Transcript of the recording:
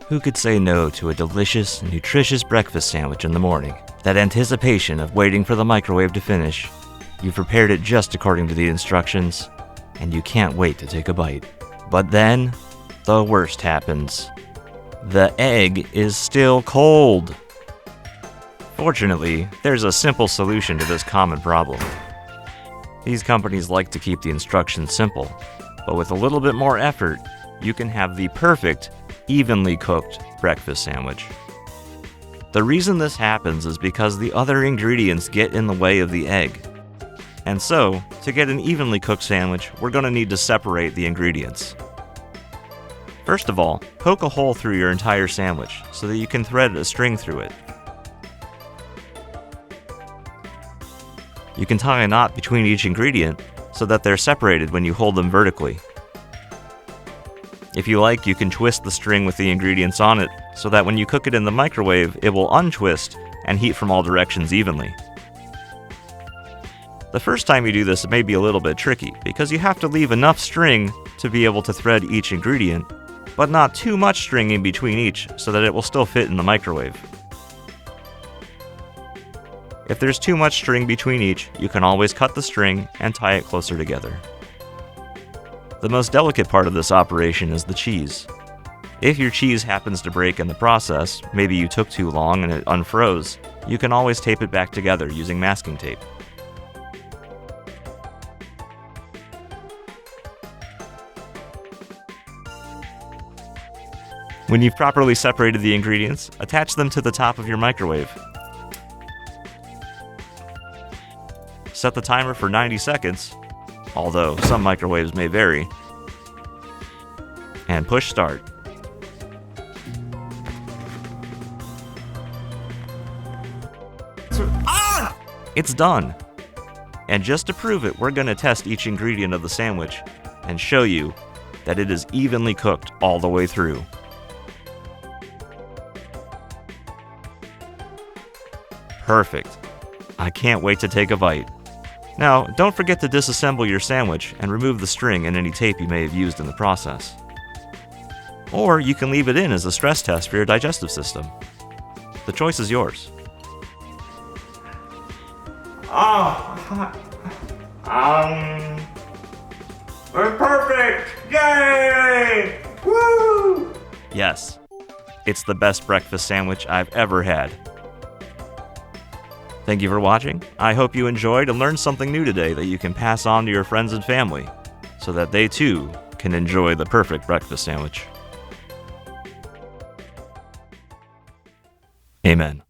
Who could say no to a delicious, nutritious breakfast sandwich in the morning? That anticipation of waiting for the microwave to finish. You've prepared it just according to the instructions, and you can't wait to take a bite. But then, the worst happens. The egg is still cold. Fortunately, there's a simple solution to this common problem. These companies like to keep the instructions simple, but with a little bit more effort, you can have the perfect, evenly cooked breakfast sandwich. The reason this happens is because the other ingredients get in the way of the egg. And so, to get an evenly cooked sandwich, we're going to need to separate the ingredients. First of all, poke a hole through your entire sandwich so that you can thread a string through it. You can tie a knot between each ingredient so that they're separated when you hold them vertically. If you like, you can twist the string with the ingredients on it so that when you cook it in the microwave, it will untwist and heat from all directions evenly. The first time you do this, it may be a little bit tricky because you have to leave enough string to be able to thread each ingredient, but not too much string in between each so that it will still fit in the microwave. If there's too much string between each, you can always cut the string and tie it closer together. The most delicate part of this operation is the cheese. If your cheese happens to break in the process, maybe you took too long and it unfroze, you can always tape it back together using masking tape. When you've properly separated the ingredients, attach them to the top of your microwave. Set the timer for 90 seconds, although some microwaves may vary, and push start. It's done! And just to prove it, we're going to test each ingredient of the sandwich and show you that it is evenly cooked all the way through. Perfect. I can't wait to take a bite. Now, don't forget to disassemble your sandwich and remove the string and any tape you may have used in the process. Or you can leave it in as a stress test for your digestive system. The choice is yours. We're perfect! Yay! Woo! Yes, it's the best breakfast sandwich I've ever had. Thank you for watching. I hope you enjoyed and learned something new today that you can pass on to your friends and family so that they too can enjoy the perfect breakfast sandwich. Amen.